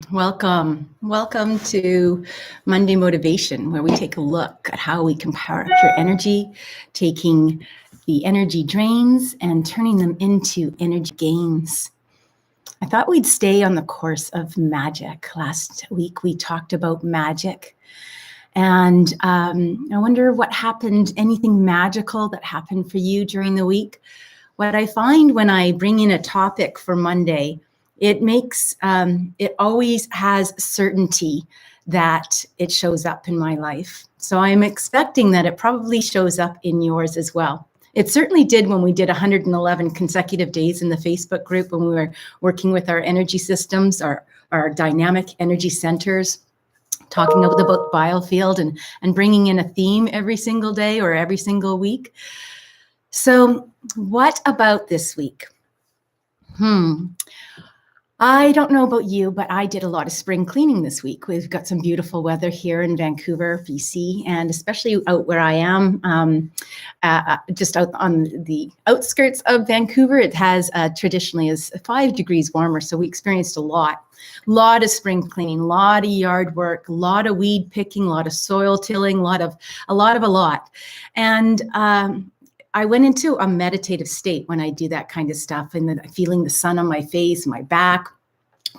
Welcome to Monday Motivation, where we take a look at how we can power up your energy, taking the energy drains and turning them into energy gains. I thought we'd stay on the course of magic. Last week we talked about magic, and I wonder what happened, anything magical that happened for you during the week. What I find when I bring in a topic for Monday, it makes, it always has certainty that it shows up in my life. So I'm expecting that it probably shows up in yours as well. It certainly did when we did 111 consecutive days in the Facebook group when we were working with our energy systems, our dynamic energy centers, talking about the biofield and bringing in a theme every single day or every single week. So what about this week? I don't know about you, but I did a lot of spring cleaning this week. We've got some beautiful weather here in Vancouver, BC, and especially out where I am, just out on the outskirts of Vancouver. It has traditionally is 5 degrees warmer, so we experienced a lot of spring cleaning, a lot of yard work, a lot of weed picking, a lot of soil tilling, a lot. And I went into a meditative state when I do that kind of stuff, and then feeling the sun on my face, my back,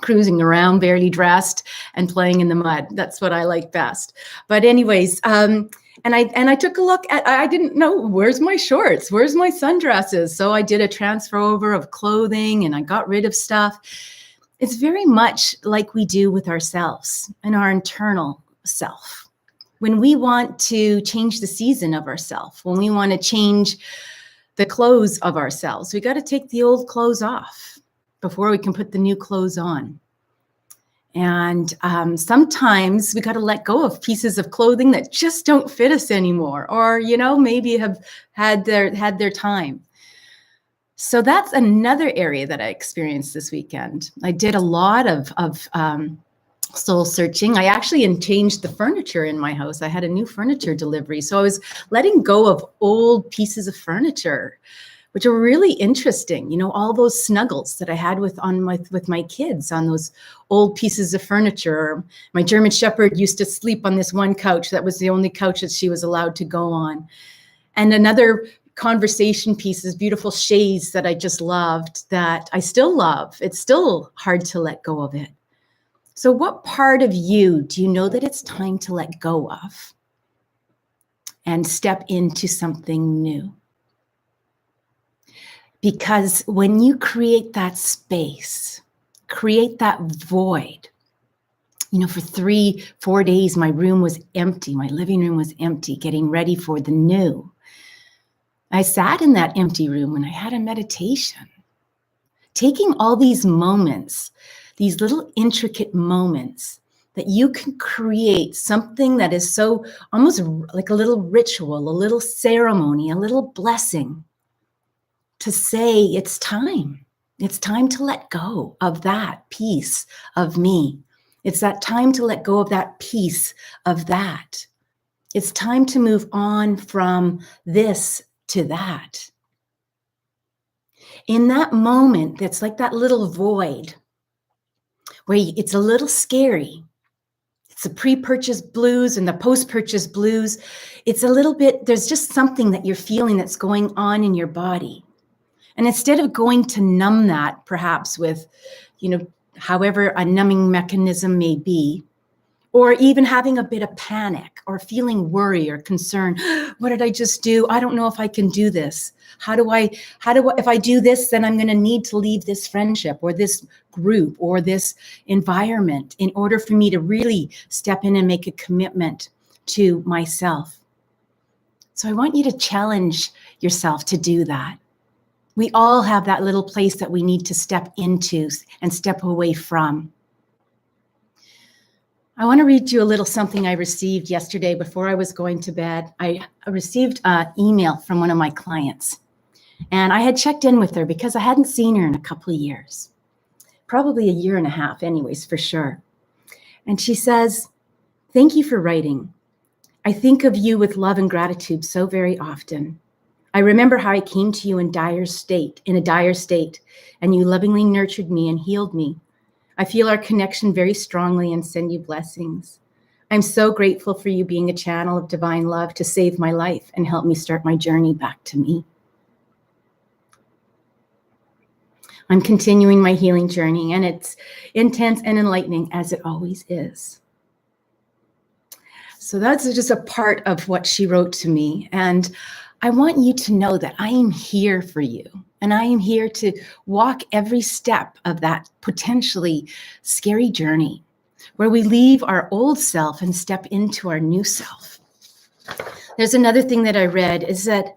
cruising around, barely dressed, and playing in the mud. That's what I like best. But anyways, and I took a look at, I didn't know, where's my shorts? Where's my sundresses? So I did a transfer over of clothing and I got rid of stuff. It's very much like we do with ourselves and our internal self. When we want to change the season of ourselves, when we want to change the clothes of ourselves, we got to take the old clothes off before we can put the new clothes on. And sometimes we got to let go of pieces of clothing that just don't fit us anymore, or, maybe have had their time. So that's another area that I experienced this weekend. I did a lot of soul searching. I actually changed the furniture in my house. I had a new furniture delivery. So I was letting go of old pieces of furniture, which are really interesting. All those snuggles that I had with my kids on those old pieces of furniture. My German Shepherd used to sleep on this one couch. That was the only couch that she was allowed to go on. And another conversation pieces, beautiful shades that I just loved, that I still love. It's still hard to let go of it. So what part of you do you know that it's time to let go of and step into something new? Because when you create that space, create that void, for 3-4 days, my room was empty. My living room was empty, getting ready for the new. I sat in that empty room and I had a meditation, taking all these moments, these little intricate moments that you can create something that is so almost like a little ritual, a little ceremony, a little blessing to say it's time. It's time to let go of that piece of me. It's that time to let go of that piece of that. It's time to move on from this to that. In that moment, that's like that little void where it's a little scary. It's the pre-purchase blues and the post-purchase blues. It's a little bit, there's just something that you're feeling that's going on in your body. And instead of going to numb that, perhaps with, however a numbing mechanism may be, or even having a bit of panic or feeling worry or concern, what did I just do? I don't know if I can do this. If I do this, then I'm going to need to leave this friendship or this group or this environment in order for me to really step in and make a commitment to myself. So I want you to challenge yourself to do that. We all have that little place that we need to step into and step away from. I want to read you a little something I received yesterday before I was going to bed. I received an email from one of my clients, and I had checked in with her because I hadn't seen her in a couple of years, probably a year and a half anyways, for sure. And she says, "Thank you for writing. I think of you with love and gratitude so very often. I remember how I came to you in a dire state, and you lovingly nurtured me and healed me. I feel our connection very strongly and send you blessings. I'm so grateful for you being a channel of divine love to save my life and help me start my journey back to me. I'm continuing my healing journey, and it's intense and enlightening, as it always is. So that's just a part of what she wrote to me. And I want you to know that I am here for you. And I am here to walk every step of that potentially scary journey where we leave our old self and step into our new self. There's another thing that I read is that,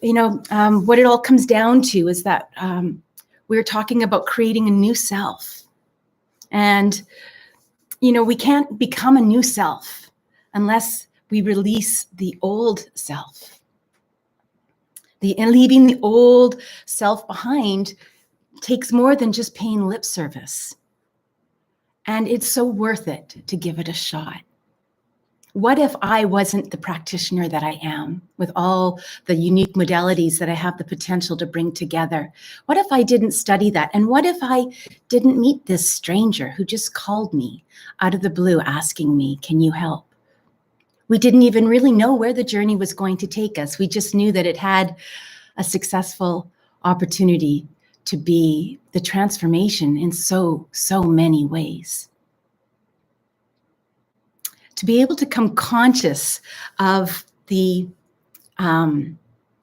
what it all comes down to is that we're talking about creating a new self. And, we can't become a new self unless we release the old self. And leaving the old self behind takes more than just paying lip service. And it's so worth it to give it a shot. What if I wasn't the practitioner that I am, with all the unique modalities that I have the potential to bring together? What if I didn't study that? And what if I didn't meet this stranger who just called me out of the blue asking me, can you help? We didn't even really know where the journey was going to take us. We just knew that it had a successful opportunity to be the transformation in so many ways. To be able to come conscious of the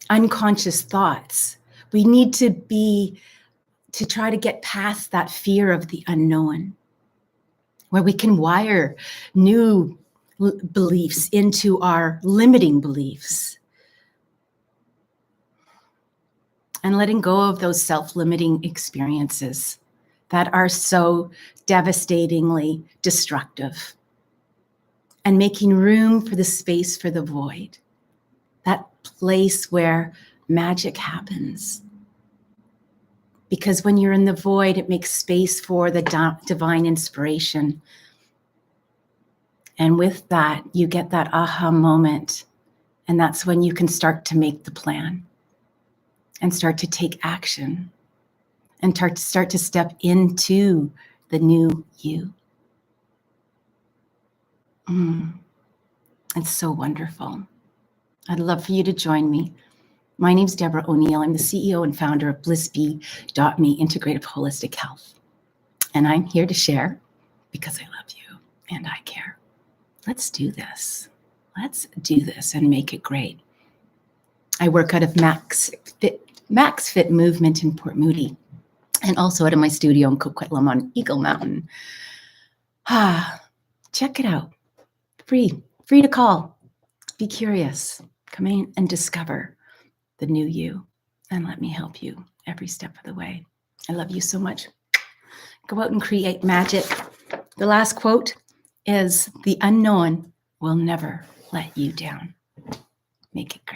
unconscious thoughts, we need to try to get past that fear of the unknown, where we can wire new beliefs into our limiting beliefs. And letting go of those self-limiting experiences that are so devastatingly destructive. And making room for the space for the void. That place where magic happens. Because when you're in the void, it makes space for the divine inspiration. And with that, you get that aha moment. And that's when you can start to make the plan and start to take action and start to step into the new you. It's so wonderful. I'd love for you to join me. My name's Deborah O'Neill. I'm the CEO and founder of blissbee.me Integrative Holistic Health. And I'm here to share because I love you and I care. Let's do this. Let's do this and make it great. I work out of Max Fit Movement in Port Moody and also out of my studio in Coquitlam on Eagle Mountain. Check it out. Free to call. Be curious. Come in and discover the new you and let me help you every step of the way. I love you so much. Go out and create magic. The last quote is, the unknown will never let you down. Make it great.